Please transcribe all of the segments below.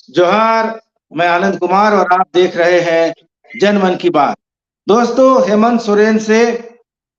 जोहार। मैं आनंद कुमार और आप देख रहे हैं जन मन की बात। दोस्तों, हेमंत सोरेन से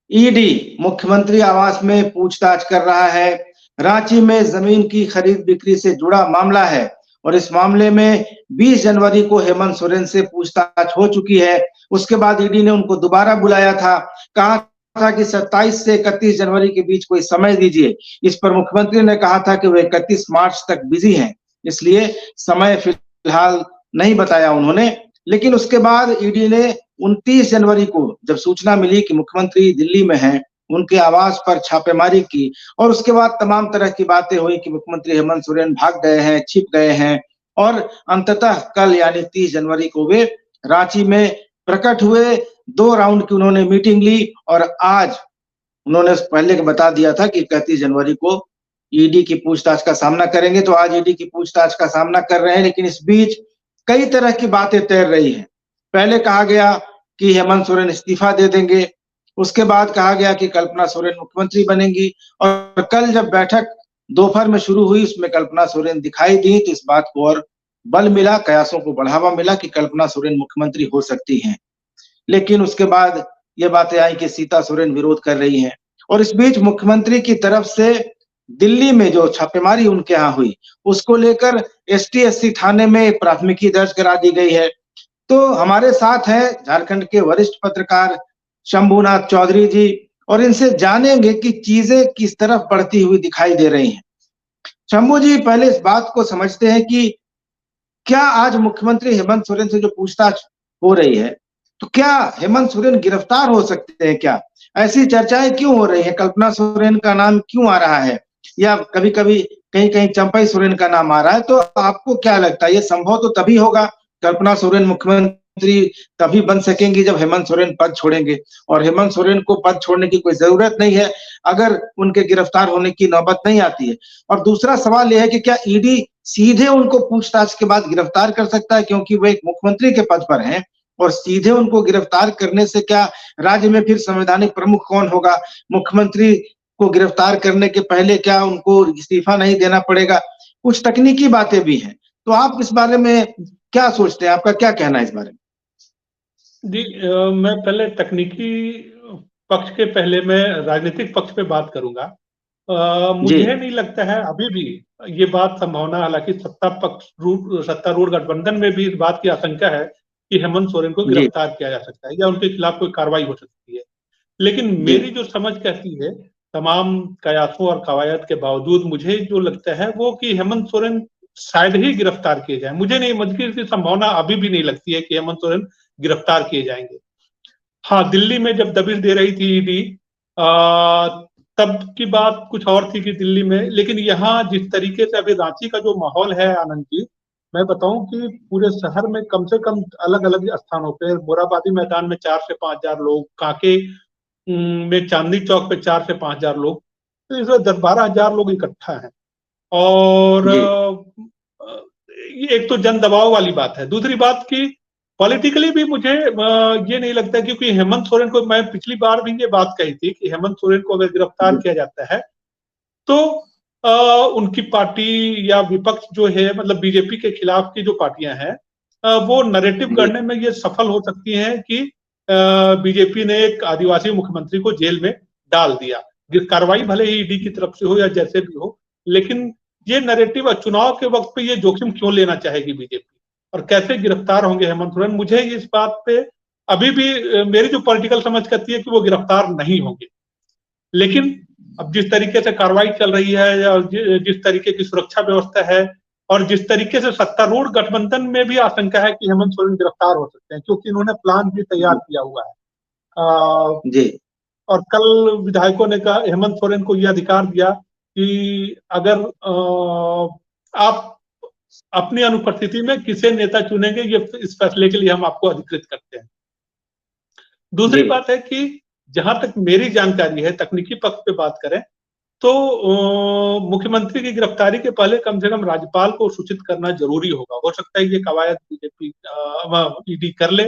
ईडी मुख्यमंत्री आवास में पूछताछ कर रहा है। रांची में जमीन की खरीद बिक्री से जुड़ा मामला है और इस मामले में 20 जनवरी को हेमंत सोरेन से पूछताछ हो चुकी है। उसके बाद ईडी ने उनको दोबारा बुलाया था, कहा था कि 27 से 31 जनवरी के बीच कोई समय दीजिए। इस पर मुख्यमंत्री ने कहा था कि वे 31 मार्च तक बिजी हैं, इसलिए समय फिलहाल नहीं बताया उन्होंने। लेकिन उसके बाद ईडी ने 29 जनवरी को जब सूचना मिली कि मुख्यमंत्री दिल्ली में हैं, उनके आवास पर छापेमारी की और उसके बाद तमाम तरह की बातें हुई कि मुख्यमंत्री हेमंत सोरेन भाग गए हैं, छिप गए हैं और अंततः कल यानी 30 जनवरी को वे रांची में प्रकट हुए। 2 राउंड की उन्होंने मीटिंग ली और आज उन्होंने पहले बता दिया था कि 31 जनवरी को ईडी की पूछताछ का सामना करेंगे, तो आज ईडी की पूछताछ का सामना कर रहे हैं। लेकिन इस बीच कई तरह की बातें तैर रही हैं। पहले कहा गया कि हेमंत सोरेन इस्तीफा दे देंगे, उसके बाद कहा गया कि कल्पना सोरेन मुख्यमंत्री बनेंगी और कल जब बैठक दोपहर में शुरू हुई, उसमें कल्पना सोरेन दिखाई दी, तो इस बात को और बल मिला, कयासों को बढ़ावा मिला कि कल्पना सोरेन मुख्यमंत्री हो सकती हैं। लेकिन उसके बाद ये बातें आई कि सीता सोरेन विरोध कर रही हैं और इस बीच मुख्यमंत्री की तरफ से दिल्ली में जो छापेमारी उनके यहाँ हुई, उसको लेकर एसटी एससी थाने में प्राथमिकी दर्ज करा दी गई है। तो हमारे साथ हैं झारखंड के वरिष्ठ पत्रकार शंभुनाथ चौधरी जी और इनसे जानेंगे कि चीजें किस तरफ बढ़ती हुई दिखाई दे रही हैं। शंभू जी, पहले इस बात को समझते हैं कि क्या आज मुख्यमंत्री हेमंत सोरेन से जो पूछताछ हो रही है, तो क्या हेमंत सोरेन गिरफ्तार हो सकते हैं क्या? ऐसी चर्चाएं क्यों हो रही हैं? कल्पना सोरेन का नाम क्यों आ रहा है या कभी-कभी कहीं-कहीं चंपई सोरेन का नाम आ रहा है? तो आपको क्या लगता है, ये संभव तो तभी होगा, कल्पना सोरेन मुख्यमंत्री तभी बन सकेंगी जब हेमंत सोरेन पद छोड़ेंगे और हेमंत सोरेन को पद छोड़ने की कोई जरूरत नहीं है अगर उनके गिरफ्तार होने की नौबत नहीं आती है। और दूसरा सवाल यह है कि क्या ईडी सीधे उनको पूछताछ के बाद गिरफ्तार कर सकता है, क्योंकि वो एक मुख्यमंत्री के पद पर हैं और सीधे उनको गिरफ्तार करने से क्या राज्य में फिर संवैधानिक प्रमुख कौन होगा? मुख्यमंत्री को गिरफ्तार करने के पहले क्या उनको इस्तीफा नहीं देना पड़ेगा? कुछ तकनीकी बातें भी हैं। तो आप इस बारे में क्या सोचते हैं? आपका क्या कहना है इस बारे में? जी, मैं पहले तकनीकी पक्ष के पहले मैं राजनीतिक पक्ष पे बात करूंगा। जी, मुझे नहीं लगता है अभी भी ये बात संभावना, हालांकि सत्तारूढ़ गठबंधन में भी इस बात की आशंका है कि हेमंत सोरेन को जी, गिरफ्तार किया जा सकता है या उनके खिलाफ कोई कार्रवाई हो सकती है। लेकिन जी, मेरी जो समझ कहती है, तमाम कयासों और कवायद के बावजूद मुझे जो लगता है वो कि हेमंत सोरेन शायद ही गिरफ्तार किए जाए। मुझे नहीं, मुझे की संभावना अभी भी नहीं लगती है कि हेमंत सोरेन गिरफ्तार किए जाएंगे। हाँ, दिल्ली में जब दबिश दे रही थी ईडी, तब की बात कुछ और थी कि दिल्ली में, लेकिन यहाँ जिस तरीके से अभी रांची का जो माहौल है आनंद जी, मैं बताऊं कि पूरे शहर में कम से कम अलग अलग स्थानों पे, मोराबादी मैदान में 4 से 5 हजार लोग, कांके में चांदनी चौक पे 4 से 5 हजार लोग, तो इसमें 10-12 हजार लोग इकट्ठा हैं। और जी, ये एक तो जन दबाव वाली बात है। दूसरी बात की पॉलिटिकली भी मुझे ये नहीं लगता, क्योंकि हेमंत सोरेन को, मैं पिछली बार भी ये बात कही थी कि हेमंत सोरेन को अगर गिरफ्तार जी, किया जाता है तो उनकी पार्टी या विपक्ष जो है, मतलब बीजेपी के खिलाफ की जो पार्टियां हैं, वो नैरेटिव जी, गढ़ने में ये सफल हो सकती हैं कि बीजेपी ने एक आदिवासी मुख्यमंत्री को जेल में डाल दिया। कार्रवाई भले ही ईडी की तरफ से हो या जैसे भी हो, लेकिन ये नैरेटिव चुनाव के वक्त पे ये जोखिम क्यों लेना चाहेगी बीजेपी, और कैसे गिरफ्तार होंगे हेमंत सोरेन? मुझे इस बात पे अभी भी मेरी जो पॉलिटिकल समझ कहती है कि वो गिरफ्तार नहीं होंगे। लेकिन अब जिस तरीके से कार्रवाई चल रही है या जिस तरीके की सुरक्षा व्यवस्था है और जिस तरीके से सत्तारूढ़ गठबंधन में भी आशंका है कि हेमंत सोरेन गिरफ्तार हो सकते हैं, क्योंकि इन्होंने प्लान भी तैयार जी, किया हुआ है। आ, जी, और कल विधायकों ने कहा, हेमंत सोरेन को यह अधिकार दिया कि अगर आप अपनी अनुपस्थिति में किसे नेता चुनेंगे, ये इस फैसले के लिए हम आपको अधिकृत करते हैं। दूसरी जी, बात है कि जहां तक मेरी जानकारी है, तकनीकी पक्ष पे बात करें तो मुख्यमंत्री की गिरफ्तारी के पहले कम से कम राज्यपाल को सूचित करना जरूरी होगा। हो सकता है ये कवायद बीजेपी ईडी कर ले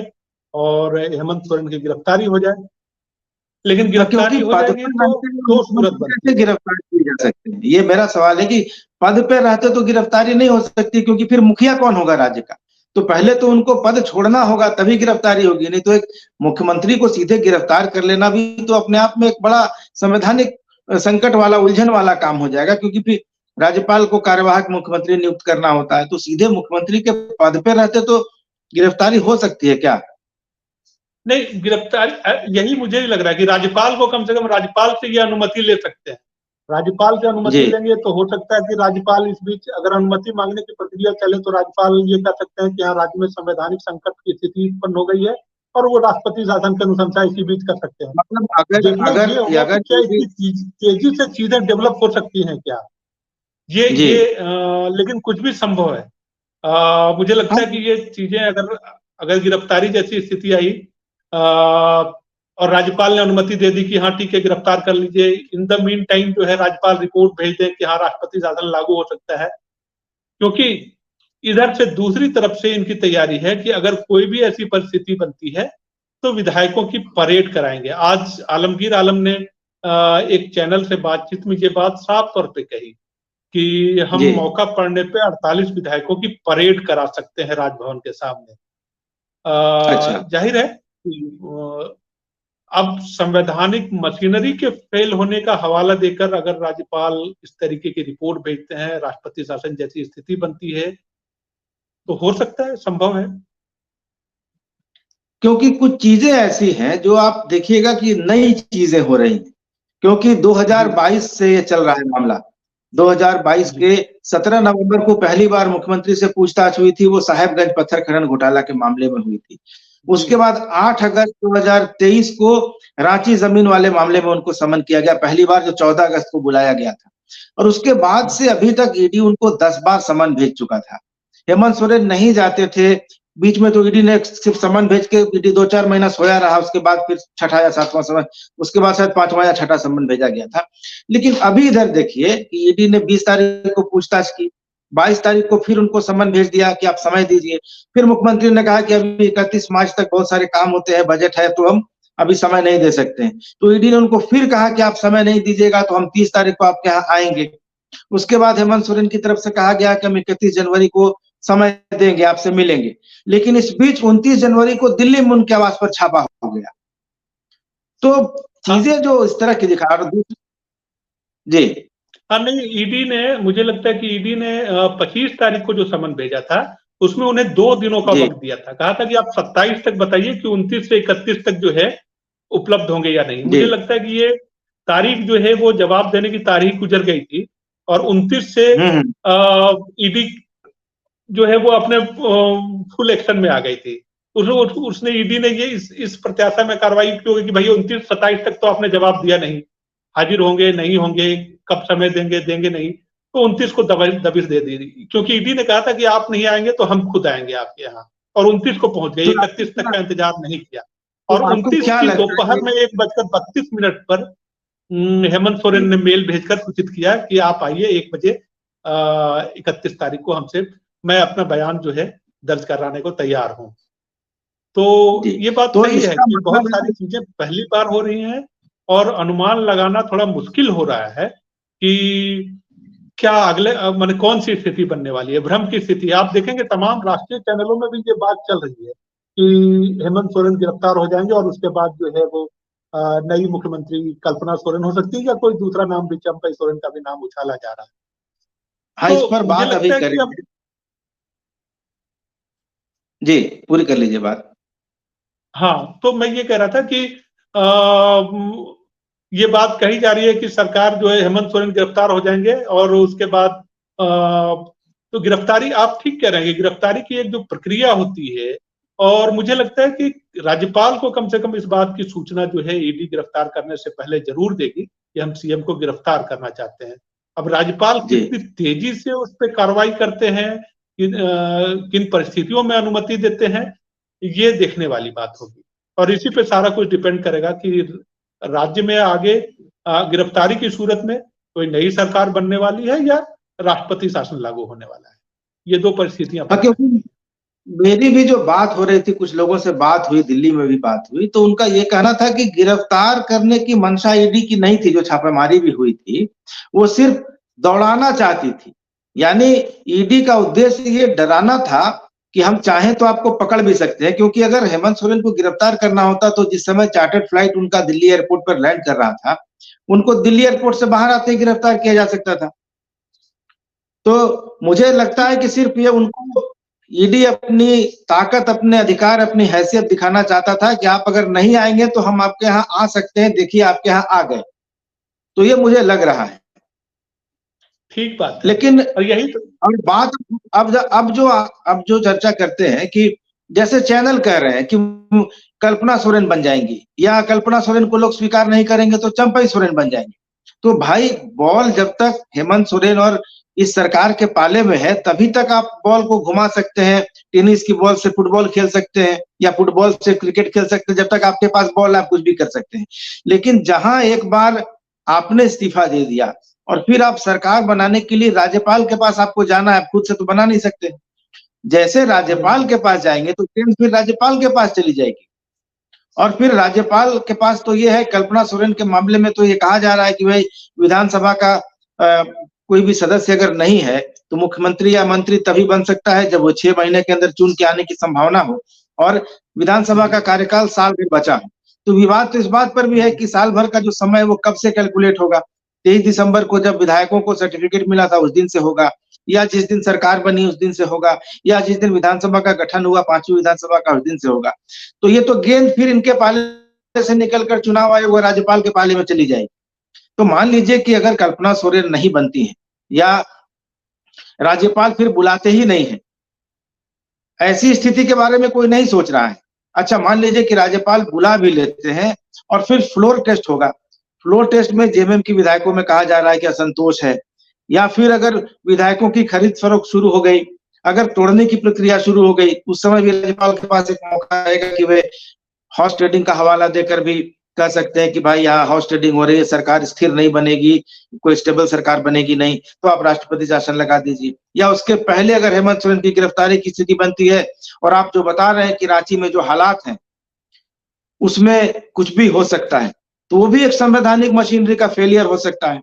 और हेमंत सोरेन की गिरफ्तारी हो जाए। लेकिन गिरफ्तारी क्योंकि हो पद जाएगी पर तो रहते हुए दो सूरत मुख्यमंत्री बनती कैसे है। गिरफ्तार किए जा सकते हैं, ये मेरा सवाल है कि पद पे रहते तो गिरफ्तारी नहीं हो सकती, क्योंकि फिर मुखिया कौन होगा राज्य का? तो पहले तो उनको पद छोड़ना होगा, तभी गिरफ्तारी होगी, नहीं तो एक मुख्यमंत्री को सीधे गिरफ्तार कर लेना भी तो अपने आप में एक बड़ा संवैधानिक संकट वाला, उलझन वाला काम हो जाएगा, क्योंकि फिर राज्यपाल को कार्यवाहक मुख्यमंत्री नियुक्त करना होता है, तो सीधे मुख्यमंत्री के पद पे रहते तो गिरफ्तारी हो सकती है क्या? नहीं, गिरफ्तारी यही मुझे भी लग रहा है कि राज्यपाल को कम से कम राज्यपाल से ये अनुमति ले सकते हैं। राज्यपाल से अनुमति जी लेंगे तो हो सकता है कि राज्यपाल इस बीच अगर अनुमति मांगने की प्रक्रिया चले तो राज्यपाल ये कह सकते हैं कि यहाँ राज्य में संवैधानिक संकट की स्थिति उत्पन्न हो गई है और वो राष्ट्रपति शासन की अनुशंसा इसी बीच कर सकते हैं। मतलब अगर देखना अगर ये होगा कि अगर क्या ये इसकी तेजी से चीजें डेवलप हो सकती हैं क्या, जी लेकिन कुछ भी संभव है। मुझे लगता हाँ है कि ये चीजें अगर अगर गिरफ्तारी जैसी स्थिति आई और राज्यपाल ने अनुमति दे दी कि हाँ ठीक है गिरफ्तार कर लीजिए, इन द मीन टाइम जो है राज्यपाल रिपोर्ट भेज दें कि हाँ राष्ट्रपति शासन लागू हो सकता है, क्योंकि इधर से दूसरी तरफ से इनकी तैयारी है कि अगर कोई भी ऐसी परिस्थिति बनती है तो विधायकों की परेड कराएंगे। आज आलमगीर आलम ने एक चैनल से बातचीत में ये बात साफ तौर पे कही कि हम जी मौका पड़ने पे 48 विधायकों की परेड करा सकते हैं राजभवन के सामने। अच्छा जाहिर है अब संवैधानिक मशीनरी के फेल होने का हवाला देकर अगर राज्यपाल इस तरीके की रिपोर्ट भेजते हैं, राष्ट्रपति शासन जैसी स्थिति बनती है तो हो सकता है, संभव है। क्योंकि कुछ चीजें ऐसी हैं जो आप देखिएगा कि नई चीजें हो रही हैं, क्योंकि जी 2022 से ये चल रहा है मामला। 2022 जी के 17 नवंबर को पहली बार मुख्यमंत्री से पूछताछ हुई थी, वो साहेबगंज पत्थर खनन घोटाला के मामले में हुई थी। जी उसके बाद 8 अगस्त 2023 को रांची जमीन वाले मामले में उनको समन किया गया, पहली बार जो 14 अगस्त को बुलाया गया था। और उसके बाद से अभी तक ईडी उनको 10 बार समन भेज चुका था। हेमंत सोरेन नहीं जाते थे, बीच में तो ईडी ने सिर्फ समन भेज के ईडी 2-4 महीना सोया रहा, उसके बाद फिर छठा या सातवां समन, उसके बाद शायद पांचवा या छठा समन भेजा गया था। लेकिन अभी इधर देखिए कि ईडी ने 20 तारीख को पूछताछ की, 22 तारीख को फिर उनको समन भेज दिया कि आप समय दीजिए। फिर मुख्यमंत्री ने कहा कि अभी 31 मार्च तक बहुत सारे काम होते हैं, बजट है, तो हम अभी समय नहीं दे सकते हैं। तो ईडी ने उनको फिर कहा कि आप समय नहीं दीजिएगा तो हम 30 तारीख को आपके यहाँ आएंगे। उसके बाद हेमंत सोरेन की तरफ से कहा गया कि हम 31 जनवरी को समय देंगे, आपसे मिलेंगे। लेकिन इस बीच 29 जनवरी को दिल्ली में उनके आवास पर छापा हो गया। तो हाँ चीजें जो इस तरह की दिखा और जी हाँ, नहीं ईडी ने, मुझे लगता है कि ईडी ने 25 तारीख को जो समन भेजा था उसमें उन्हें 2 दिनों का जी वक्त दिया था, कहा था कि आप 27 तक बताइए कि 29 से 31 तक जो है उपलब्ध होंगे या नहीं। जी मुझे लगता है कि ये तारीख जो है वो जवाब देने की तारीख गुजर गई थी और 29 से हम्म ईडी जो है वो अपने फुल एक्शन में आ गई थी। उसने ईडी ने ये इस प्रत्याशा में कार्रवाई की होगी कि भाई 29-27 तक तो आपने जवाब दिया नहीं, हाजिर होंगे नहीं होंगे, कब समय देंगे देंगे नहीं, तो 29 को दबिश दे दी, क्योंकि ईडी ने कहा था कि आप नहीं आएंगे तो हम खुद आएंगे आपके यहाँ, और 29 को पहुंच गए, तो 31 तक का इंतजार नहीं किया। और आपको 29 क्या की लगता दोपहर है में 1:32 पर हेमंत सोरेन ने मेल भेजकर सूचित किया कि आप आइए 1 बजे 31 तारीख को हमसे, मैं अपना बयान जो है दर्ज कराने को तैयार हूं। तो जी ये बात तो सही है इसका कि बहुत मतलब सारी है चीजें पहली बार हो रही हैं और अनुमान लगाना थोड़ा मुश्किल हो रहा है कि क्या अगले माने कौन सी स्थिति बनने वाली है, भ्रम की स्थिति। आप देखेंगे तमाम राष्ट्रीय चैनलों में भी ये बात चल रही है कि हेमंत सोरेन गिरफ्तार हो जाएंगे और उसके बाद जो है वो नई मुख्यमंत्री कल्पना सोरेन हो सकती है या कोई दूसरा नाम भी, चंपई सोरेन का भी नाम उछाला जा रहा है। हाँ, इस पर तो मुझे बात अभी लगता है कि अब करेंगे। जी पूरी कर लीजिए बात। हाँ, तो मैं ये कह रहा था कि ये बात कही जा रही है कि सरकार जो है हेमंत सोरेन गिरफ्तार हो जाएंगे और उसके बाद तो गिरफ्तारी, आप ठीक कह रहे हैं, गिरफ्तारी की एक जो प्रक्रिया होती है, और मुझे लगता है कि राज्यपाल को कम से कम इस बात की सूचना जो है ईडी गिरफ्तार करने से पहले जरूर देगी कि हम सीएम को गिरफ्तार करना चाहते हैं। अब राज्यपाल जी कितनी तेजी से उस पर कार्रवाई करते हैं, किन परिस्थितियों में अनुमति देते हैं, ये देखने वाली बात होगी। और इसी पे सारा कुछ डिपेंड करेगा कि राज्य में आगे गिरफ्तारी की सूरत में कोई नई सरकार बनने वाली है या राष्ट्रपति शासन लागू होने वाला है। ये 2 परिस्थितियां हाँ, बन सकती क्योंकि हैं। मेरी भी जो बात हो रही थी, कुछ लोगों से बात हुई, दिल्ली में भी बात हुई, तो उनका ये कहना था कि गिरफ्तार करने की मंशा ईडी की नहीं थी, जो छापेमारी भी हुई थी, वो सिर्फ दौड़ाना चाहती थी। यानी ईडी का उद्देश्य ये डराना था कि हम चाहें तो आपको पकड़ भी सकते हैं, क्योंकि अगर हेमंत सोरेन को गिरफ्तार करना होता तो जिस समय चार्टर्ड फ्लाइट उनका दिल्ली एयरपोर्ट पर लैंड कर रहा था, उनको दिल्ली एयरपोर्ट से बाहर आते ही गिरफ्तार किया जा सकता था। तो मुझे लगता है कि सिर्फ ये उनको ईडी अपनी ताकत, अपने अधिकार, अपनी हैसियत दिखाना चाहता था कि आप अगर नहीं आएंगे तो हम आपके यहाँ आ सकते हैं, देखिए आपके यहाँ आ गए। तो ये मुझे लग रहा है। ठीक बात है। लेकिन और यही तो अब बात अब जो चर्चा करते हैं कि जैसे चैनल कह रहे हैं कि कल्पना सोरेन बन जाएंगी, या कल्पना सोरेन को लोग स्वीकार नहीं करेंगे तो चंपई सोरेन बन जाएंगे। तो भाई, बॉल जब तक हेमंत सोरेन और इस सरकार के पाले में है, तभी तक आप बॉल को घुमा सकते हैं। टेनिस की बॉल से फुटबॉल खेल सकते हैं, या फुटबॉल से क्रिकेट खेल सकते हैं। जब तक आपके पास बॉल, आप कुछ भी कर सकते हैं। लेकिन जहां एक बार आपने इस्तीफा दे दिया और फिर आप सरकार बनाने के लिए राज्यपाल के पास आपको जाना है, आप खुद से तो बना नहीं सकते। जैसे राज्यपाल के पास जाएंगे तो ट्रेन फिर राज्यपाल के पास चली जाएगी। और फिर राज्यपाल के पास तो ये है, कल्पना सोरेन के मामले में तो ये कहा जा रहा है कि भाई विधानसभा का कोई भी सदस्य अगर नहीं है तो मुख्यमंत्री या मंत्री तभी बन सकता है जब वो 6 महीने के अंदर चुन के आने की संभावना हो, और विधानसभा का कार्यकाल साल भर बचा हो। तो विवाद तो इस बात पर भी है कि साल भर का जो समय है वो कब से कैलकुलेट होगा। 23 दिसंबर को जब विधायकों को सर्टिफिकेट मिला था उस दिन से होगा, या जिस दिन सरकार बनी उस दिन से होगा, या जिस दिन विधानसभा का गठन हुआ 5वीं विधानसभा का उस दिन से होगा। तो ये तो गेंद फिर इनके पाले से निकलकर चुनाव आयोग और राज्यपाल के पाले में चली जाएगी। तो मान लीजिए कि अगर कल्पना सोरेन नहीं बनती है, या राज्यपाल फिर बुलाते ही नहीं है, ऐसी स्थिति के बारे में कोई नहीं सोच रहा है। अच्छा, मान लीजिए कि राज्यपाल बुला भी लेते हैं और फिर फ्लोर टेस्ट होगा। फ्लोर टेस्ट में जेएमएम की विधायकों में कहा जा रहा है कि असंतोष है, या फिर अगर विधायकों की खरीद फरोख्त शुरू हो गई, अगर तोड़ने की प्रक्रिया शुरू हो गई, उस समय भी राज्यपाल के पास एक मौका आएगा कि वे हॉर्स ट्रेडिंग का हवाला देकर भी कह सकते हैं कि भाई यहाँ हॉर्स ट्रेडिंग हो रही है, सरकार स्थिर नहीं बनेगी, कोई स्टेबल सरकार बनेगी नहीं, तो आप राष्ट्रपति शासन लगा दीजिए। या उसके पहले अगर हेमंत सोरेन की गिरफ्तारी की स्थिति बनती है, और आप जो बता रहे हैं कि रांची में जो हालात हैं उसमें कुछ भी हो सकता है, तो वो भी एक संवैधानिक मशीनरी का फेलियर हो सकता है।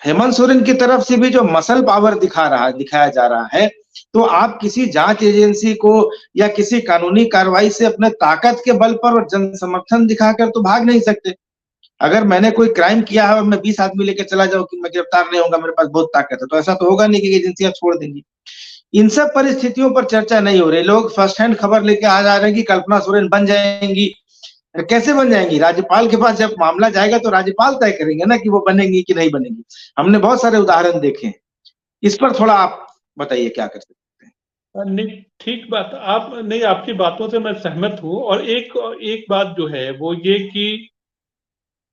हेमंत सोरेन की तरफ से भी जो मसल पावर दिखाया जा रहा है, तो आप किसी जांच एजेंसी को या किसी कानूनी कार्रवाई से अपने ताकत के बल पर और जन समर्थन दिखाकर तो भाग नहीं सकते। अगर मैंने कोई क्राइम किया है और मैं 20 आदमी लेकर चला जाऊं कि मैं गिरफ्तार नहीं होगा, मेरे पास बहुत ताकत है, तो ऐसा तो होगा नहीं कि एजेंसियां छोड़ देंगी। इन सब परिस्थितियों पर चर्चा नहीं हो रही। लोग फर्स्ट हैंड खबर लेके आ जा रहे हैं कि कल्पना सोरेन बन जाएंगी। कैसे बन जाएंगी? राज्यपाल के पास जब मामला जाएगा तो राज्यपाल तय करेंगे ना कि वो बनेंगी कि नहीं बनेंगी। हमने बहुत सारे उदाहरण देखे हैं। इस पर थोड़ा आप बताइए, क्या कर सकते हैं? नहीं, ठीक बात। आप नहीं, आपकी बातों से मैं सहमत हूँ। और एक बात जो है वो ये कि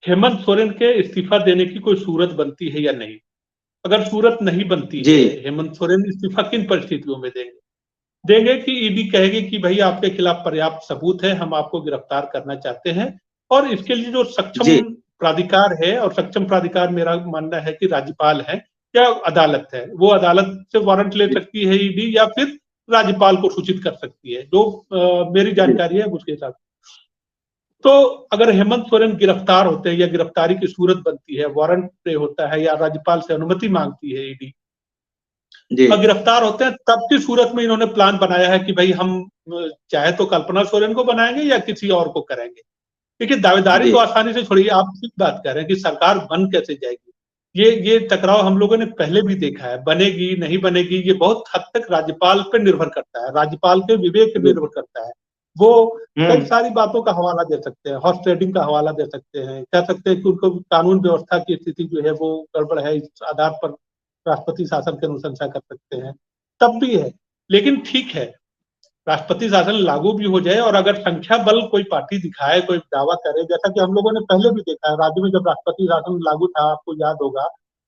हेमंत सोरेन के इस्तीफा देने की कोई सूरत बनती है या नहीं। अगर सूरत नहीं बनती जी। है, हेमंत सोरेन इस्तीफा किन परिस्थितियों में देंगे? देंगे कि ईडी कहेगी कि भाई आपके खिलाफ पर्याप्त सबूत है, हम आपको गिरफ्तार करना चाहते हैं। और इसके लिए जो सक्षम जी। प्राधिकार है, और सक्षम प्राधिकार मेरा मानना है कि राज्यपाल है या अदालत है, वो अदालत से वारंट ले सकती है ईडी, या फिर राज्यपाल को सूचित कर सकती है, जो मेरी जानकारी है उसके हिसाब से। तो अगर हेमंत सोरेन गिरफ्तार होते हैं या गिरफ्तारी की सूरत बनती है, वारंट पे होता है या राज्यपाल से अनुमति मांगती है ईडी, जी। और गिरफ्तार होते हैं, तब की सूरत में इन्होंने प्लान बनाया है कि भाई हम चाहे तो कल्पना सोरेन को बनाएंगे या किसी और को करेंगे। देखिए, दावेदारी जी। तो आसानी से छोड़िए, आप ठीक बात कर रहे हैं कि सरकार बन कैसे जाएगी। ये टकराव हम लोगों ने पहले भी देखा है। बनेगी नहीं बनेगी ये बहुत हद तक राज्यपाल पे निर्भर करता है, राज्यपाल के विवेक पे निर्भर करता है। वो कई सारी बातों का हवाला दे सकते हैं, हॉर्स ट्रेडिंग का हवाला दे सकते हैं, कह सकते हैं कि उनको कानून व्यवस्था की स्थिति जो है वो गड़बड़ है, इस आधार पर राष्ट्रपति शासन की अनुशंसा कर सकते हैं, तब भी है। लेकिन ठीक है, राष्ट्रपति शासन लागू भी हो जाए, और अगर संख्या बल कोई पार्टी दिखाए, कोई दावा करे, जैसा कि हम लोगों ने पहले भी देखा है, राज्य में जब राष्ट्रपति शासन लागू था, आपको याद होगा,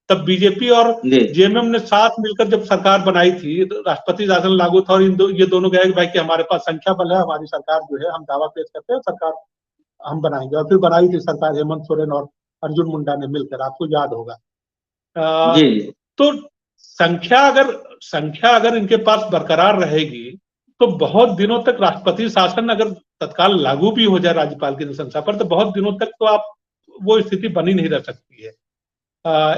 तब बीजेपी और जेएमएम ने साथ मिलकर जब सरकार बनाई थी, राष्ट्रपति शासन लागू था, और ये दोनों कहे भाई कि हमारे पास संख्या बल है, हमारी सरकार जो है, हम दावा पेश करते हैं, सरकार हम बनाएंगे। और फिर बनाई थी सरकार हेमंत सोरेन और अर्जुन मुंडा ने मिलकर, आपको याद होगा। जी। तो संख्या अगर इनके पास बरकरार रहेगी तो बहुत दिनों तक राष्ट्रपति शासन अगर तत्काल लागू भी हो जाए राज्यपाल की अनुशंसा पर, तो बहुत दिनों तक तो आप वो स्थिति बनी नहीं रह सकती है।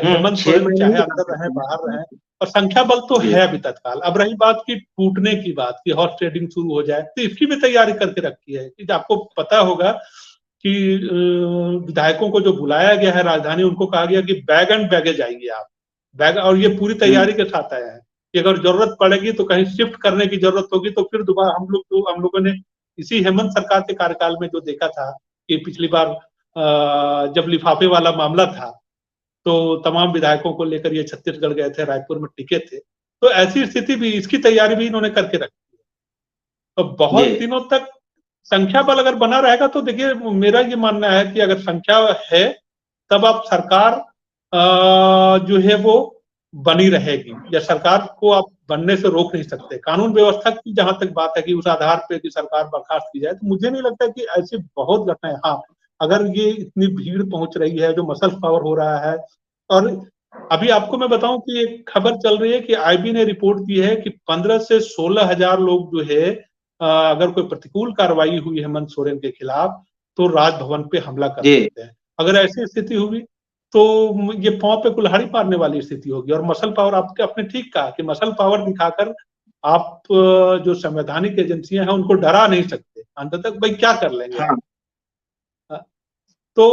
हेमंत 6 सोरेन महीने चाहे ही अंदर बन रहें सकते बाहर रहें, हैं। और संख्या बल तो जी। है अभी तत्काल। अब रही बात की टूटने की बात कि हॉर्स ट्रेडिंग शुरू हो जाए, तो इसकी भी तैयारी करके रखी है कि आपको पता होगा कि विधायकों को जो बुलाया गया है राजधानी, उनको कहा गया कि बैग एंड बैगेज आइए आप, बैग, और ये पूरी तैयारी के साथ आया है कि अगर जरूरत पड़ेगी तो कहीं शिफ्ट करने की जरूरत होगी तो फिर दोबारा हम लोगों ने इसी हेमंत सरकार के कार्यकाल में जो देखा था कि पिछली बार जब लिफाफे वाला मामला था तो तमाम विधायकों को लेकर ये छत्तीसगढ़ गए थे, रायपुर में टिके थे, तो ऐसी स्थिति भी, इसकी तैयारी भी इन्होंने करके रखी है। तो जी। बहुत दिनों तक संख्या बल अगर बना रहेगा तो देखिए मेरा ये मानना है कि अगर संख्या है तब आप सरकार जो है वो बनी रहेगी, या सरकार को आप बनने से रोक नहीं सकते। कानून व्यवस्था की जहां तक बात है कि उस आधार पे कि सरकार बर्खास्त की जाए, तो मुझे नहीं लगता कि ऐसी बहुत घटनाएं, हाँ अगर ये इतनी भीड़ पहुंच रही है, जो मसल पावर हो रहा है, और अभी आपको मैं बताऊं कि एक खबर चल रही है कि आईबी ने रिपोर्ट की है कि 15 से 16 हजार लोग जो है अगर कोई प्रतिकूल कार्रवाई हुई है हेमंत सोरेन के खिलाफ तो राजभवन पे हमला कर जी। सकते हैं। अगर ऐसी स्थिति हुई तो ये पांव पे कुल्हाड़ी मारने वाली स्थिति होगी। और मसल पावर, आपके अपने ठीक कहा कि मसल पावर दिखाकर आप जो संवैधानिक एजेंसियां हैं उनको डरा नहीं सकते, अंत तक भाई क्या कर लेंगे हाँ। आप। तो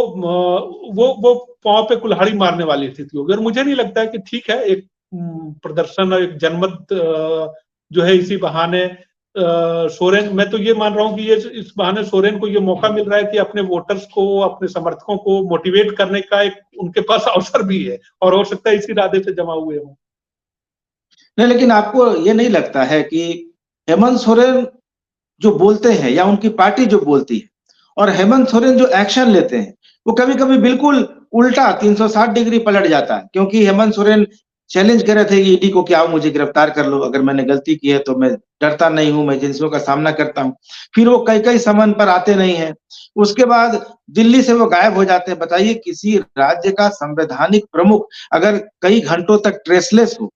वो पांव पे कुल्हाड़ी मारने वाली स्थिति होगी। और मुझे नहीं लगता है कि ठीक है एक प्रदर्शन और एक जनमत जो है इसी बहाने सोरेन, मैं तो ये मान रहा हूं कि ये इस बहाने सोरेन को ये मौका मिल रहा है कि अपने वोटर्स को, अपने समर्थकों को मोटिवेट करने का एक उनके पास अवसर भी है, और हो सकता है इसी इरादे से जमा हुए हों। नहीं, लेकिन आपको ये नहीं लगता है कि हेमंत सोरेन जो बोलते हैं या उनकी पार्टी जो बोलती है और हेमंत सोरेन जो एक्शन लेते हैं, वो कभी-कभी बिल्कुल उल्टा 360 डिग्री पलट जाता है? क्योंकि हेमंत सोरेन चैलेंज कर रहे थे कि ईडी को कि आओ मुझे गिरफ्तार कर लो, अगर मैंने गलती की है तो मैं डरता नहीं हूँ, मैं एजेंसियों का सामना करता हूँ। फिर वो कई-कई समन पर आते नहीं हैं। उसके बाद दिल्ली से वो गायब हो जाते हैं। बताइए किसी राज्य का संवैधानिक प्रमुख अगर कई घंटों तक ट्रेसलेस हो,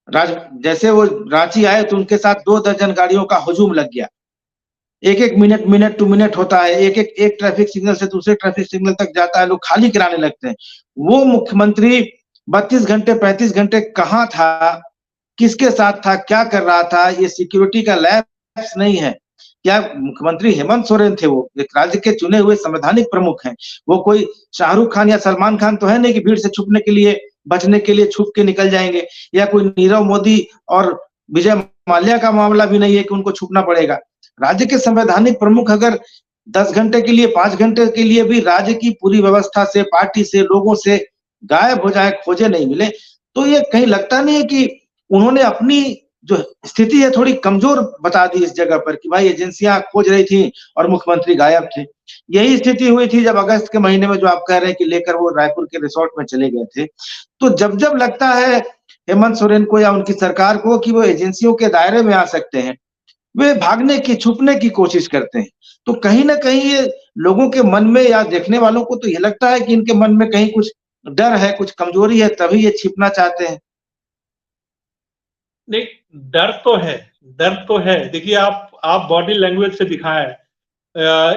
राज जैसे वो रांची आए तो उनके साथ 2 दर्जन गाड़ियों का हुजूम लग गया। एक-एक मिनट टू मिनट होता है, एक ट्रैफिक सिग्नल से दूसरे ट्रैफिक सिग्नल तक जाता है, लोग खाली कराने लगते हैं। वो मुख्यमंत्री 32 घंटे 35 घंटे कहाँ था, किसके साथ था, क्या कर रहा था, ये सिक्योरिटी का लैप्स नहीं है। क्या मुख्यमंत्री हेमंत सोरेन थे, वो एक राज्य के चुने हुए संवैधानिक प्रमुख हैं। वो कोई शाहरुख खान या सलमान खान तो है नहीं कि भीड़ से छुपने के लिए, बचने के लिए छुप के निकल जाएंगे, या कोई नीरव मोदी और विजय माल्या का मामला भी नहीं है कि उनको छुपना पड़ेगा। राज्य के संवैधानिक प्रमुख अगर 10 घंटे के लिए, 5 घंटे के लिए भी राज्य की पूरी व्यवस्था से, पार्टी से, लोगों से गायब हो जाए, खोजे नहीं मिले, तो ये कहीं लगता नहीं है कि उन्होंने अपनी जो स्थिति है थोड़ी कमजोर बता दी इस जगह पर कि भाई एजेंसियां खोज रही थी और मुख्यमंत्री गायब थे। यही स्थिति हुई थी जब अगस्त के महीने में जो आप कह रहे हैं कि लेकर वो रायपुर के रिसोर्ट में चले गए थे। तो जब-जब लगता है हेमंत सोरेन को या उनकी सरकार को कि वो एजेंसियों के दायरे में आ सकते हैं, वे भागने की, छुपने की कोशिश करते हैं। तो कहीं न कहीं ये लोगों के मन में या देखने वालों को तो ये लगता है कि इनके मन में कहीं कुछ डर है, कुछ कमजोरी है, तभी ये छिपना चाहते हैं। नहीं, डर तो है, डर तो है। देखिए आप बॉडी लैंग्वेज से दिखाएं,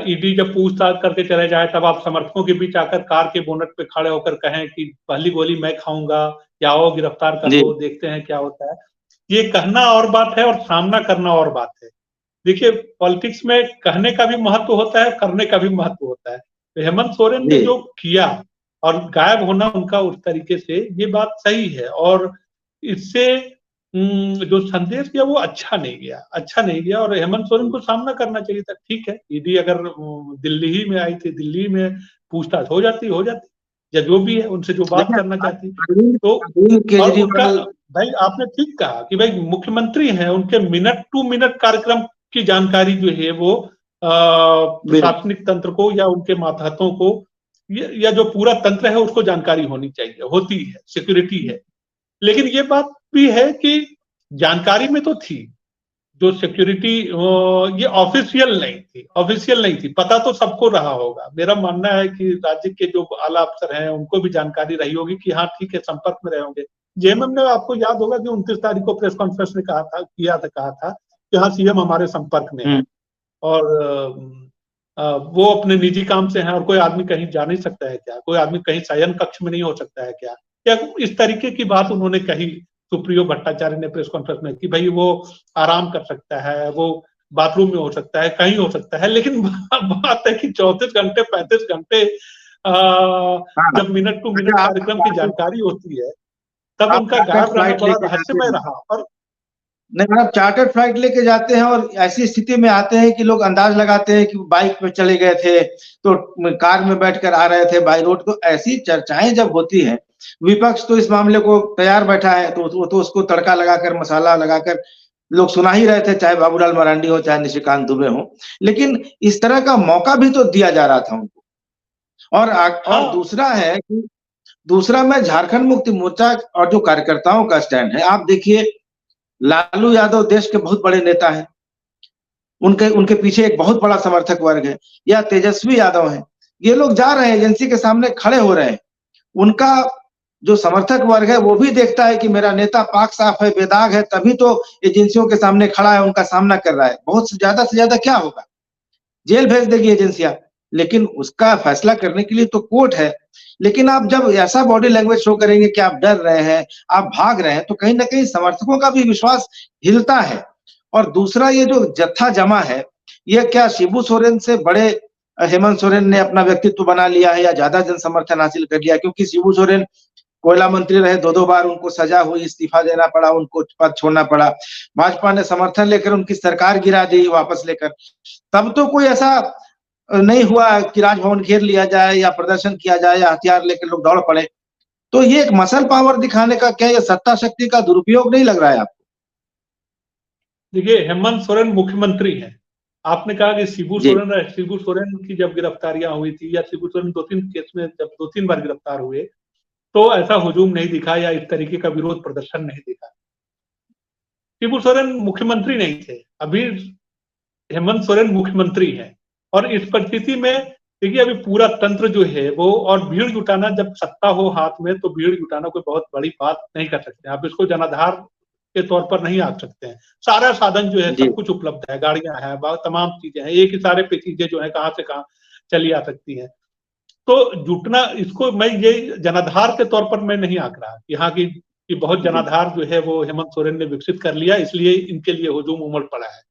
ईडी जब पूछताछ करके चले जाए तब आप समर्थकों के बीच आकर कार के बोनट पे खड़े होकर कहें कि पहली गोली मैं खाऊंगा, या आओ गिरफ्तार कर जी। लो, देखते हैं क्या होता है। ये कहना और बात है और सामना करना और बात है। देखिए पॉलिटिक्स में कहने का भी महत्व होता है, करने का भी महत्व होता है। तो हेमंत सोरेन ने जी। जो किया और गायब होना उनका उस तरीके से, ये बात सही है। और इससे जो संदेश गया वो अच्छा नहीं गया और हेमंत सोरेन को सामना करना चाहिए था। ठीक है, ईडी अगर दिल्ली ही में आई थी, दिल्ली में पूछताछ हो जाती या जो भी है उनसे जो बात देखिए करना चाहती अरविंद तो। अरविंद और उनका, केजरीवाल भाई आपने ठीक कहा कि भाई मुख्यमंत्री हैं, उनके मिनट टू मिनट कार्यक्रम की जानकारी जो है वो बिल प्रशासनिक तंत्र को या उनके मातहतों को या जो पूरा तंत्र है उसको जानकारी होनी चाहिए, होती है, सिक्योरिटी है। लेकिन ये बात भी है कि जानकारी में तो थी, जो सिक्योरिटी ये ऑफिशियल नहीं थी, पता तो सबको रहा होगा। मेरा मानना है कि राज्य के जो आला अफसर हैं उनको भी जानकारी रही होगी कि हाँ ठीक है, संपर्क में रहे होंगे। जेएमएम ने, आपको याद होगा कि 29 तारीख को प्रेस कॉन्फ्रेंस में कहा था कि हाँ सीएम हमारे संपर्क में है और वो अपने निजी काम से हैं और कोई आदमी कहीं जा नहीं सकता है क्या, कोई आदमी कहीं शयन कक्ष में नहीं हो सकता है क्या, या इस तरीके की बात उन्होंने कही सुप्रियो भट्टाचार्य ने प्रेस कॉन्फ्रेंस में कि भाई वो आराम कर सकता है, वो बाथरूम में हो सकता है, कहीं हो सकता है। लेकिन बात है कि 34 घंटे 35 घंटे जब मिनट टू मिनट कार्यक्रम की जानकारी होती है तब उनका गायब रहना बड़ा रहस्यमय रहा। और नहीं, आप चार्टर्ड फ्लाइट लेके जाते हैं और ऐसी स्थिति में आते हैं कि लोग अंदाज लगाते हैं कि बाइक पे चले गए थे, तो कार में बैठकर आ रहे थे बाई रोड। तो ऐसी चर्चाएं जब होती हैं, विपक्ष तो इस मामले को तैयार बैठा है, तो उसको तड़का लगाकर, मसाला लगाकर लोग सुना ही रहे थे, चाहे बाबूलाल मरांडी हो, चाहे निशिकांत दुबे हो। लेकिन इस तरह का मौका भी तो दिया जा रहा था उनको। और दूसरा है कि मैं झारखंड मुक्ति मोर्चा और जो कार्यकर्ताओं का स्टैंड है, आप देखिए लालू यादव देश के बहुत बड़े नेता हैं, उनके पीछे एक बहुत बड़ा समर्थक वर्ग है, या तेजस्वी यादव हैं। ये लोग जा रहे हैं, एजेंसी के सामने खड़े हो रहे हैं। उनका जो समर्थक वर्ग है वो भी देखता है कि मेरा नेता पाक साफ है, बेदाग है, तभी तो एजेंसियों के सामने खड़ा है, उनका सामना कर रहा है। बहुत से ज्यादा क्या होगा, जेल भेज देगी एजेंसियां, लेकिन उसका फैसला करने के लिए तो कोर्ट है। लेकिन आप जब ऐसा बॉडी लैंग्वेज शो करेंगे कि आप डर रहे हैं, आप भाग रहे हैं, तो कहीं ना कहीं समर्थकों का भी विश्वास हिलता है। और दूसरा, ये जो जत्था जमा है, ये क्या शिबू सोरेन से बड़े हेमंत सोरेन ने अपना व्यक्तित्व बना लिया है या ज्यादा जन समर्थन हासिल कर लिया? क्योंकि शिबू सोरेन कोयला मंत्री रहे, 2 बार उनको सजा हुई, इस्तीफा देना पड़ा, उनको पद छोड़ना पड़ा। भाजपा ने समर्थन लेकर उनकी सरकार गिरा दी वापस लेकर। तब तो कोई ऐसा नहीं हुआ कि राजभवन घेर लिया जाए या प्रदर्शन किया जाए या हथियार लेकर लोग दौड़ पड़े। तो ये एक मसल पावर दिखाने का क्या, ये सत्ता शक्ति का दुरुपयोग नहीं लग रहा है आपको? देखिए, हेमंत सोरेन मुख्यमंत्री हैं। आपने कहा कि शिबू सोरेन की जब गिरफ्तारियां हुई थी, या शिबू सोरेन 2-3 केस में जब 2-3 बार गिरफ्तार हुए, तो ऐसा हुजूम नहीं दिखा या इस तरीके का विरोध प्रदर्शन नहीं दिखा। शिबू सोरेन मुख्यमंत्री नहीं थे, अभी हेमंत सोरेन मुख्यमंत्री हैं। और इस परिस्थिति में देखिए, अभी पूरा तंत्र जो है वो, और भीड़ जुटाना, जब सत्ता हो हाथ में तो भीड़ जुटाना कोई बहुत बड़ी बात नहीं कर सकते। आप इसको जनाधार के तौर पर नहीं आ सकते हैं। सारा साधन जो है, सब कुछ उपलब्ध है, गाड़ियां हैं, तमाम चीजें हैं, एक इशारे पे चीजें जो है कहां से कहां चली आ सकती हैं। तो जुटना, इसको मैं ये जनाधार के तौर पर मैं नहीं आंक रहा यहाँ की कि बहुत जनाधार जो है वो हेमंत सोरेन ने विकसित कर लिया, इसलिए इनके लिए हुजूम उमड़ पड़ा है।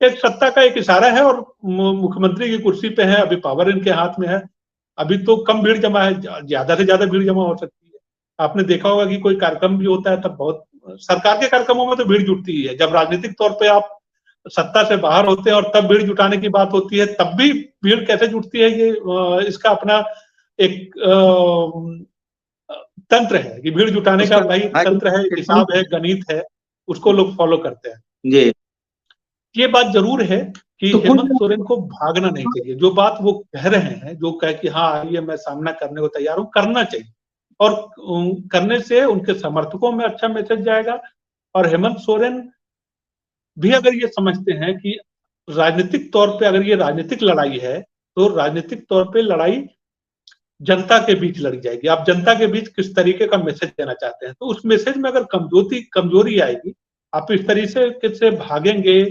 एक सत्ता का एक इशारा है, और मुख्यमंत्री की कुर्सी पे है, अभी पावर इनके हाथ में है। अभी तो कम भीड़ जमा है, ज्यादा से ज्यादा भीड़ जमा हो सकती है। आपने देखा होगा कि कोई कार्यक्रम भी होता है तब बहुत, सरकार के कार्यक्रमों में तो भीड़ जुटती ही है। जब राजनीतिक तौर पे आप सत्ता से बाहर होते हैं और तब भीड़ जुटाने की बात होती है, तब भी भीड़ कैसे जुटती है, ये इसका अपना एक तंत्र है कि भीड़ जुटाने का भाई तंत्र है, हिसाब है, गणित है, उसको लोग फॉलो करते हैं। ये बात जरूर है कि हेमंत सोरेन को भागना नहीं चाहिए। जो बात वो कह रहे हैं, जो कह कि हाँ आइए मैं सामना करने को तैयार हूं, करना चाहिए। और करने से उनके समर्थकों में अच्छा मैसेज जाएगा। और हेमंत सोरेन भी अगर ये समझते हैं कि राजनीतिक तौर पे अगर ये राजनीतिक लड़ाई है, तो राजनीतिक तौर पे लड़ाई जनता के बीच लड़ी जाएगी। आप जनता के बीच किस तरीके का मैसेज देना चाहते हैं, तो उस मैसेज में अगर कमजोरी आएगी, आप इस तरीके से भागेंगे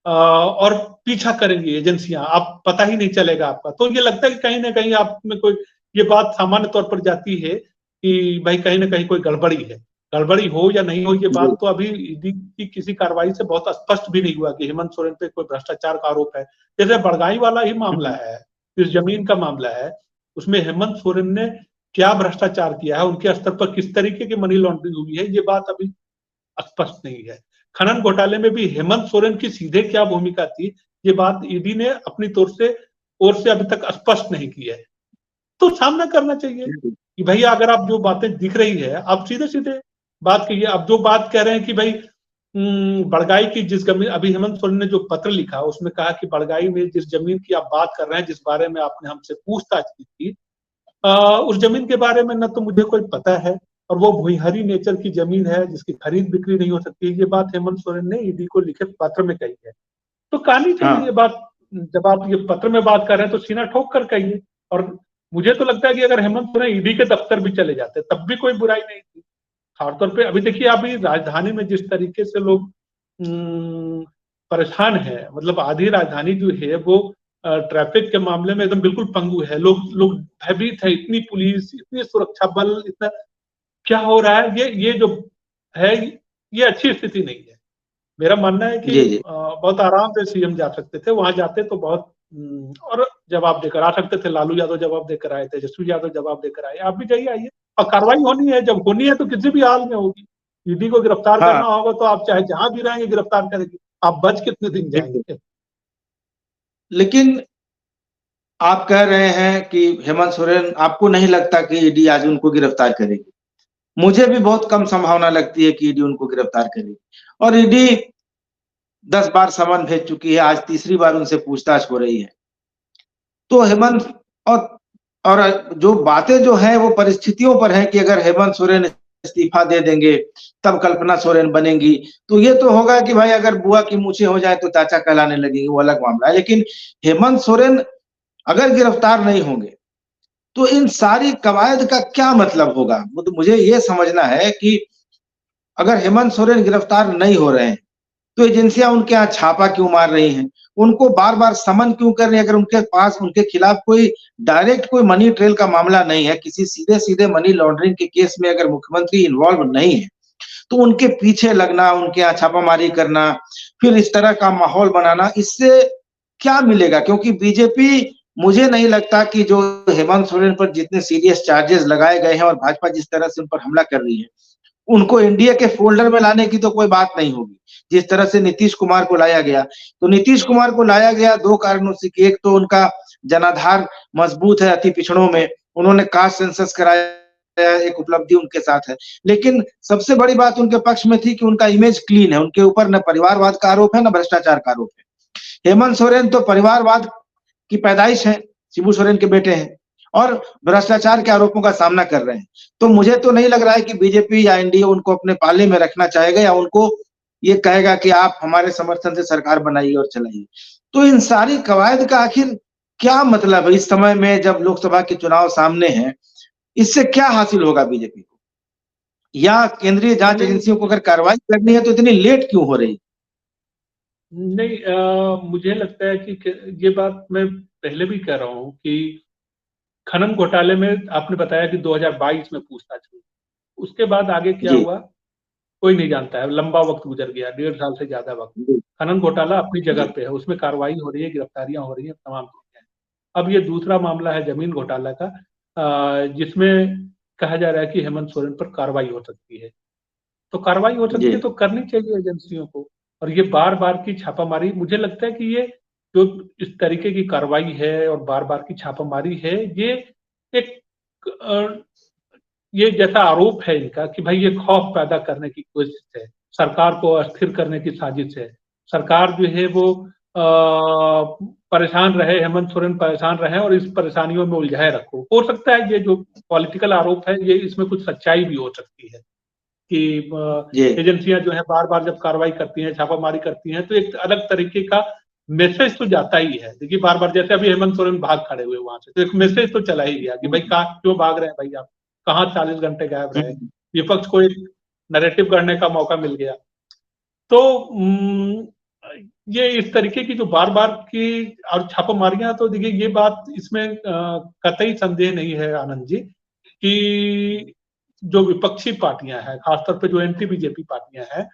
और पीछा करेंगी एजेंसियां, आप पता ही नहीं चलेगा आपका। तो ये लगता है कि कहीं ना कहीं आप में कोई, ये बात सामान्य तौर पर जाती है कि भाई कहीं ना कहीं कोई गड़बड़ी है। गड़बड़ी हो या नहीं हो, ये बात तो अभी ईडी की किसी कार्रवाई से बहुत स्पष्ट भी नहीं हुआ कि हेमंत सोरेन पे कोई भ्रष्टाचार का आरोप है। जैसे बड़गाई वाला ही मामला है, इस जमीन का मामला है, उसमें हेमंत सोरेन ने क्या भ्रष्टाचार किया है, उनके स्तर पर किस तरीके की मनी लॉन्ड्रिंग हुई है, ये बात अभी स्पष्ट नहीं है। खनन घोटाले में भी हेमंत सोरेन की सीधे क्या भूमिका थी, ये बात ईडी ने अपनी ओर से अभी तक स्पष्ट नहीं की है। तो सामना करना चाहिए कि भैया अगर आप जो बातें दिख रही है, आप सीधे सीधे बात कीजिए। अब जो बात कह रहे हैं कि भाई बड़गाई की जिस जमीन, अभी हेमंत सोरेन ने जो पत्र लिखा उसमें कहा कि बड़गाई में जिस जमीन की आप बात कर रहे हैं, जिस बारे में आपने हमसे पूछताछ की थी, उस जमीन के बारे में न तो मुझे कोई पता है, और वो भूइंहरी नेचर की जमीन है जिसकी खरीद बिक्री नहीं हो सकती। ये बात हेमंत सोरेन ने ईडी को लिखे पत्र में कही है। तो कहनी चाहिए ये बात। जब आप ये पत्र में बात कर रहे हैं तो सीना ठोक कर कहिए। और मुझे तो लगता है कि अगर हेमंत सोरेन ईडी के दफ्तर भी चले जाते तब भी कोई बुराई नहीं थी। खासतौर पे अभी देखिए, अभी राजधानी में जिस तरीके से लोग परेशान है, मतलब आधी राजधानी जो है वो ट्रैफिक के मामले में एकदम बिल्कुल पंगु है। लोग लोग भयभीत है, इतनी पुलिस, इतनी सुरक्षा बल, इतना क्या हो रहा है, ये जो है, ये अच्छी स्थिति नहीं है। मेरा मानना है कि जी जी बहुत आराम से सीएम जा सकते थे, वहां जाते तो बहुत और जवाब देकर आ सकते थे। लालू यादव जवाब देकर आए, तेजस्वी यादव जवाब देकर आए, आप भी जाइए, आइए। और कार्रवाई होनी है, जब होनी है तो किसी भी हाल में होगी। ईडी को गिरफ्तार हाँ करना होगा तो आप चाहे जहां भी रहेंगे गिरफ्तार करेगी। आप बच कितने दिन बिल्कुल। जाएंगे? लेकिन आप कह रहे हैं कि हेमंत सोरेन, आपको नहीं लगता कि ईडी आज उनको गिरफ्तार करेगी? मुझे भी बहुत कम संभावना लगती है कि ईडी उनको गिरफ्तार करेगी। और ईडी 10 बार समन भेज चुकी है, आज तीसरी बार उनसे पूछताछ हो रही है। तो हेमंत और जो बातें जो हैं वो परिस्थितियों पर हैं कि अगर हेमंत सोरेन इस्तीफा दे देंगे तब कल्पना सोरेन बनेंगी, तो ये तो होगा कि भाई अगर बुआ की मूछें हो जाए तो चाचा कहलाने लगेंगे, वो अलग मामला है। लेकिन हेमंत सोरेन अगर गिरफ्तार नहीं होंगे तो इन सारी कवायद का क्या मतलब होगा? तो मुझे ये समझना है कि अगर हेमंत सोरेन गिरफ्तार नहीं हो रहे हैं तो एजेंसियां उनके यहाँ छापा क्यों मार रही हैं? उनको बार-बार समन क्यों कर रही हैं? अगर उनके पास उनके खिलाफ कोई डायरेक्ट कोई मनी ट्रेल का मामला नहीं है, किसी सीधे-सीधे मनी लॉन्ड्रिंग के केस में अगर मुख्यमंत्री इन्वॉल्व नहीं है, तो उनके पीछे लगना, उनके यहाँ छापामारी करना, फिर इस तरह का माहौल बनाना, इससे क्या मिलेगा? क्योंकि बीजेपी, मुझे नहीं लगता कि जो हेमंत सोरेन पर जितने सीरियस चार्जेस लगाए गए हैं और भाजपा जिस तरह से उन पर हमला कर रही है, उनको एनडीए के फोल्डर में लाने की तो कोई बात नहीं होगी। जिस तरह से नीतीश कुमार को लाया गया, तो नीतीश कुमार को लाया गया 2 कारणों से कि एक तो उनका जनाधार मजबूत है अति पिछड़ों में, उन्होंने कास्ट सेंसस कराया, एक उपलब्धि उनके साथ है। लेकिन सबसे बड़ी बात उनके पक्ष में थी कि उनका इमेज क्लीन है, उनके ऊपर न परिवारवाद का आरोप है, न भ्रष्टाचार का आरोप है। हेमंत सोरेन तो परिवारवाद की पैदाइश है, शिबू सोरेन के बेटे हैं और भ्रष्टाचार के आरोपों का सामना कर रहे हैं। तो मुझे तो नहीं लग रहा है कि बीजेपी या एनडीए उनको अपने पाले में रखना चाहेगा या उनको ये कहेगा कि आप हमारे समर्थन से सरकार बनाइए और चलाइए। तो इन सारी कवायद का आखिर क्या मतलब है इस समय में जब लोकसभा के चुनाव सामने हैं? इससे क्या हासिल होगा बीजेपी को? या केंद्रीय जांच नहीं, एजेंसियों को अगर कार्रवाई करनी है तो इतनी लेट क्यों हो रही? नहीं, मुझे लगता है कि ये बात मैं पहले भी कह रहा हूँ कि खनन घोटाले में आपने बताया कि 2022 में पूछताछ हुई। उसके बाद आगे क्या जी, हुआ, कोई नहीं जानता है। लंबा वक्त गुजर गया, 1.5 साल से ज्यादा वक्त। जी, खनन घोटाला अपनी जी, जगह पे है, उसमें कार्रवाई हो रही है, गिरफ्तारियां हो रही हैं, तमाम चीजें हैं। अब ये दूसरा मामला है जमीन घोटाला का, जिसमें कहा जा रहा है कि हेमंत सोरेन पर कार्रवाई हो सकती है। तो कार्रवाई हो सकती जी, है तो करनी चाहिए एजेंसियों को। और ये बार बार की छापामारी, मुझे लगता है कि ये जो इस तरीके की कार्रवाई है और बार बार की छापामारी है, ये एक ये जैसा आरोप है इनका कि भाई ये खौफ पैदा करने की कोशिश है, सरकार को अस्थिर करने की साजिश है। सरकार जो है वो परेशान रहे, हेमंत सोरेन परेशान रहे और इस परेशानियों में उलझाए रखो। हो सकता है ये जो पॉलिटिकल आरोप है, ये इसमें कुछ सच्चाई भी हो सकती है कि जी, एजेंसियां जो है बार बार जब कार्रवाई करती हैं, छापामारी करती हैं, तो एक अलग तरीके का मैसेज तो जाता ही है। देखिए, बार बार जैसे अभी हेमंत सोरेन भाग खड़े हुए वहां से, तो एक मैसेज तो चला ही गया कि भाई क्यों भाग रहे हैं भाई आप, कहाँ 40 घंटे गायब रहे। हुँ, विपक्ष को एक नैरेटिव गढ़ने का मौका मिल गया। तो ये इस तरीके की जो बार बार की और छापामारियां, तो देखिए ये बात इसमें कतई संदेह नहीं है आनंद जी कि जो विपक्षी पार्टियां हैं, खासतौर पे जो एंटी बीजेपी पार्टियां हैं,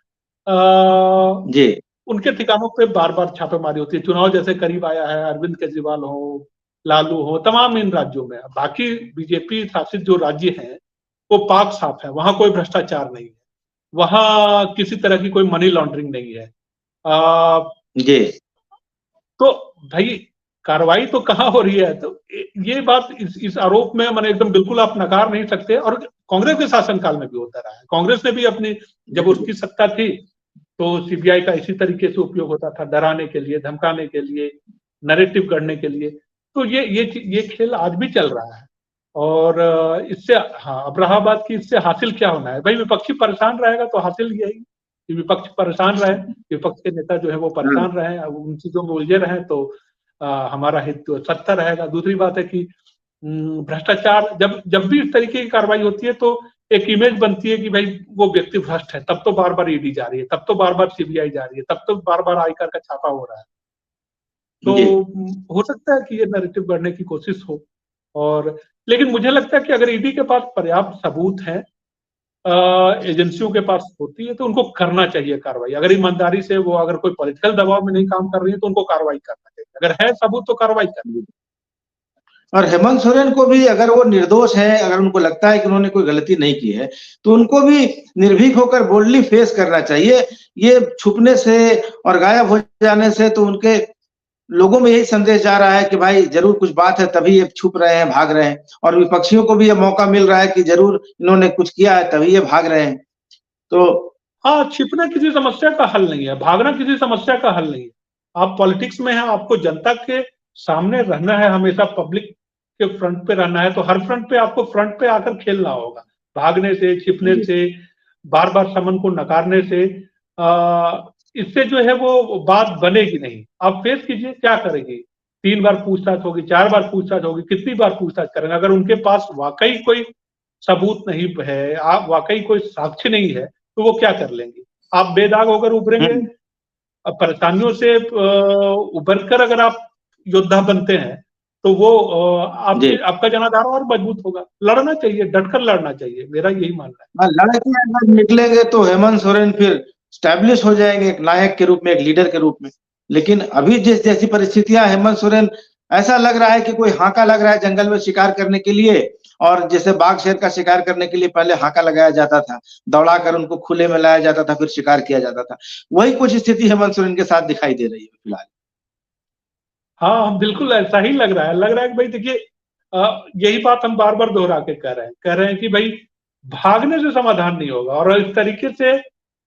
जी, उनके ठिकानों पे बार बार छापेमारी होती है। चुनाव जैसे करीब आया है, अरविंद केजरीवाल हो, लालू हो, तमाम इन राज्यों में, बाकी बीजेपी शासित जो राज्य हैं वो पाक साफ है, वहां कोई भ्रष्टाचार नहीं है, वहां किसी तरह की कोई मनी लॉन्ड्रिंग नहीं है। आ, जी, तो भाई कार्रवाई तो कहाँ हो रही है? तो ये बात इस आरोप में मैंने एकदम बिल्कुल आप नकार नहीं सकते। और कांग्रेस के शासनकाल में भी होता रहा है। कांग्रेस ने भी अपनी, जब उसकी सत्ता थी, तो सीबीआई का इसी तरीके से उपयोग होता था, डराने के लिए, धमकाने के लिए, नैरेटिव करने के लिए। तो ये खेल आज भी चल रहा है। और इससे, हाँ, अब रहा बात कि इससे हासिल क्या होना है। भाई विपक्षी परेशान रहेगा तो हासिल यही कि विपक्ष परेशान रहे, विपक्ष के नेता जो है वो हुँ, परेशान रहे, उन चीजों में उलझे रहे, तो हमारा हित तो सत्ता रहेगा। दूसरी बात है कि भ्रष्टाचार, जब जब भी इस तरीके की कार्रवाई होती है तो एक इमेज बनती है कि भाई वो व्यक्ति भ्रष्ट है, तब तो बार बार ईडी जा रही है, तब तो बार बार सीबीआई जा रही है, तब तो बार बार आयकर का छापा हो रहा है। तो जी हो सकता है कि ये नैरेटिव गढ़ने की कोशिश हो। और लेकिन मुझे लगता है कि अगर ईडी के पास पर्याप्त सबूत है, एजेंसियों के पास होती है, तो उनको करना चाहिए कार्रवाई। अगर ईमानदारी से वो अगर कोई पॉलिटिकल दबाव में नहीं काम कर रही है तो उनको कार्रवाई करना चाहिए। अगर है सबूत तो कार्रवाई करना। और हेमंत सोरेन को भी, अगर वो निर्दोष है, अगर उनको लगता है कि उन्होंने कोई गलती नहीं की है, तो उनको भी निर्भीक होकर बोल्डली फेस करना चाहिए। ये छुपने से और गायब हो जाने से तो उनके लोगों में यही संदेश जा रहा है कि भाई जरूर कुछ बात है, तभी ये छुप रहे हैं, भाग रहे हैं। और विपक्षियों को भी ये मौका मिल रहा है कि जरूर इन्होंने कुछ किया है, तभी ये भाग रहे हैं। तो हाँ, छिपना किसी समस्या का हल नहीं है, भागना किसी समस्या का हल नहीं है। आप पॉलिटिक्स में हैं, आपको जनता के सामने रहना है, हमेशा पब्लिक के फ्रंट पे रहना है, तो हर फ्रंट पे आपको फ्रंट पे आकर खेलना होगा। भागने से, छिपने से, बार-बार समन को नकारने से इससे जो है वो बात बनेगी नहीं। आप फेस कीजिए, क्या करेंगे? 3 बार पूछताछ होगी, 4 बार पूछताछ होगी, कितनी बार पूछताछ करेंगे? अगर उनके पास वाक़ई कोई सबूत नहीं है, आप वाक़ई कोई साक्ष्य नहीं है, तो वो क्या कर लेंगे? आप बेदाग होकर उभरेंगे, परेशानियों से उभर कर अगर आप योद्धा बनते हैं, तो वो आपका जनाधार और मजबूत होगा। लड़ना चाहिए, डटकर लड़ना चाहिए, मेरा यही मानना है। हाँ, लड़ के अगर निकलेंगे तो हेमंत सोरेन फिर स्टैब्लिश हो जाएंगे एक नायक के रूप में, एक लीडर के रूप में। लेकिन अभी जिस जैसी परिस्थितियां, हेमंत सोरेन ऐसा लग रहा है कि कोई हाका लग रहा है जंगल में शिकार करने के लिए। और जैसे बाघ शेर का शिकार करने के लिए पहले हाका लगाया जाता था, दौड़ाकर उनको खुले में लाया जाता था, फिर शिकार किया जाता था। वही कुछ स्थिति हेमंत सोरेन के साथ दिखाई दे रही है फिलहाल। हाँ, बिल्कुल ऐसा ही लग रहा है। लग रहा है कि भाई देखिए, यही बात हम बार-बार दोहरा के कह रहे हैं कि भाई भागने से समाधान नहीं होगा, और इस तरीके से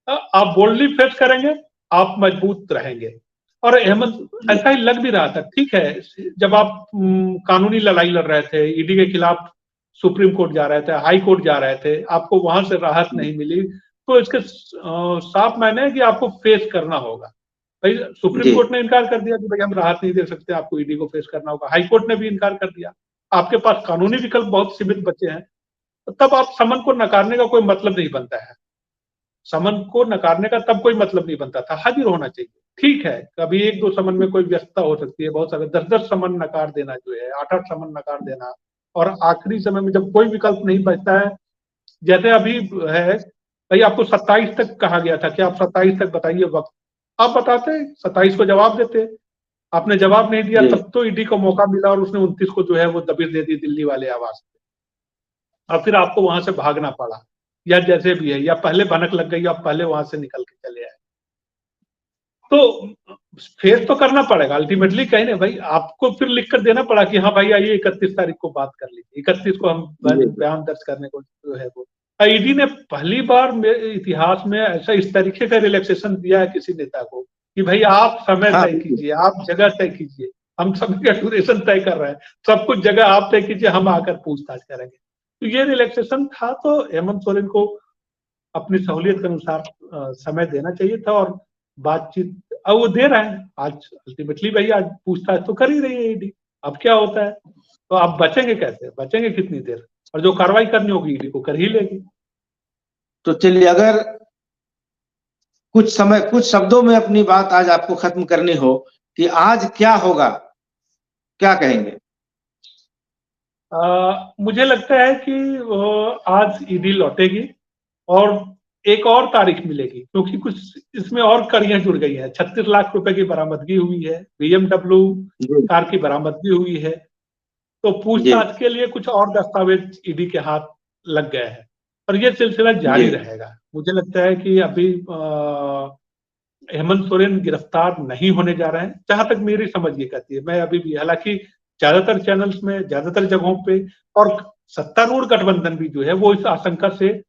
आप बोल्डली फेस करेंगे, आप मजबूत रहेंगे। और हेमंत, ऐसा ही लग भी रहा था, ठीक है, जब आप कानूनी लड़ाई लड़ रहे थे, ईडी के खिलाफ सुप्रीम कोर्ट जा रहे थे, हाई कोर्ट जा रहे थे, आपको वहां से राहत नहीं मिली, तो इसके साफ मायने है कि आपको फेस करना होगा। भाई सुप्रीम कोर्ट ने इनकार कर दिया कि भाई हम राहत नहीं दे सकते, आपको ईडी को फेस करना होगा। हाई कोर्ट ने भी इनकार कर दिया। आपके पास कानूनी विकल्प बहुत सीमित बचे हैं, तब आप समन को नकारने का कोई मतलब नहीं बनता है। समन को नकारने का तब कोई मतलब नहीं बनता था, हाजिर होना चाहिए। ठीक है, कभी 1-2 समन में कोई व्यस्तता हो सकती है, बहुत सारे 10-10 समन नकार देना जो है, 8-8 समन नकार देना, और आखिरी समय में जब कोई विकल्प नहीं बचता है, जैसे अभी है, भाई आपको 27 तक कहा गया था कि आप 27 तक बताइए वक्त, आप बताते, 27 को जवाब देते, आपने जवाब नहीं दिया, तब तो ईडी को मौका मिला और उसने 29 को जो है वो दबिश दे दी दिल्ली वाले आवास पे, और फिर आपको वहां से भागना पड़ा, या जैसे भी है, या पहले भनक लग गई, आप पहले वहां से निकल के चले आए। तो फेस तो करना पड़ेगा अल्टीमेटली, कहीं ना भाई आपको फिर लिख कर देना पड़ा कि हाँ भाई आइए 31 तारीख को बात कर लीजिए, 31 को हम बयान दर्ज करने को जो है वो। ईडी ने पहली बार इतिहास में ऐसा इस तरीके का रिलैक्सेशन दिया है किसी नेता को कि भाई आप समय तय कीजिए, आप जगह तय कीजिए, हम समय का ड्यूरेशन तय कर रहे हैं, सब कुछ जगह आप तय कीजिए, हम आकर पूछताछ करेंगे। तो ये रिलैक्सेशन था, तो हेमंत सोरेन को अपनी सहूलियत के अनुसार समय देना चाहिए था, और बातचीत अब वो दे रहा है। आज अल्टीमेटली भाई आज पूछताछ तो कर ही रही है ईडी, अब क्या होता है, तो आप बचेंगे कैसे, बचेंगे कितनी देर, और जो कार्रवाई करनी होगी ईडी को कर ही लेगी। तो चलिए, अगर कुछ शब्दों में अपनी बात आज आपको खत्म करनी हो कि आज क्या होगा, क्या कहेंगे? मुझे लगता है कि आज ईडी लौटेगी और एक और तारीख मिलेगी, क्योंकि कुछ इसमें और कड़ियां जुड़ गई हैं। 36 लाख रुपए की बरामदगी हुई है, BMW कार की बरामदगी हुई है, तो पूछताछ के लिए कुछ और दस्तावेज ईडी के हाथ लग गए हैं, और ये सिलसिला जारी रहेगा। मुझे लगता है कि अभी हेमंत सोरेन गिरफ्तार नहीं होने जा रहे हैं, जहां तक मेरी समझ ये कहती है। मैं अभी भी, हालांकि ज्यादातर चैनल्स में, ज्यादातर जगहों पे, और सत्तारूढ़ गठबंधन भी जो है वो इस आशंका से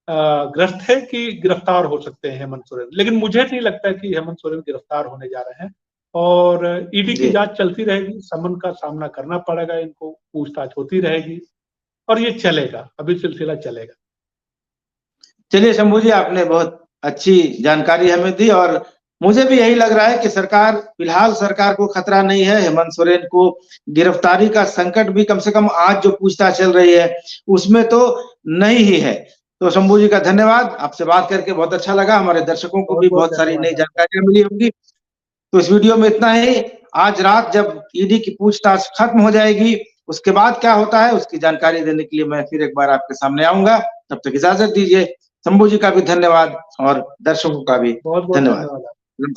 ग्रस्त है कि गिरफ्तार हो सकते हैं हेमंत सोरेन, लेकिन मुझे नहीं लगता है कि हेमंत सोरेन गिरफ्तार होने जा रहे हैं। और ईडी की जांच चलती रहेगी, समन का सामना करना पड़ेगा इनको, पूछताछ होती रहेगी, और ये चलेगा, अभी सिलसिला चलेगा। चलिए शंभू जी, आपने बहुत अच्छी जानकारी हमें दी, और मुझे भी यही लग रहा है कि फिलहाल सरकार को खतरा नहीं है। हेमंत सोरेन को गिरफ्तारी का संकट भी कम से कम आज जो पूछताछ चल रही है उसमें तो नहीं ही है। तो शंभू जी का धन्यवाद, आपसे बात करके बहुत अच्छा लगा, हमारे दर्शकों को भी बहुत सारी नई जानकारियां मिली होंगी। तो इस वीडियो में इतना ही। आज रात जब ईडी की पूछताछ खत्म हो जाएगी, उसके बाद क्या होता है उसकी जानकारी देने के लिए मैं फिर एक बार आपके सामने आऊंगा। तब तक इजाजत दीजिए। शंभू जी का भी धन्यवाद और दर्शकों का भी बहुत बहुत धन्यवाद। धन्यवाद।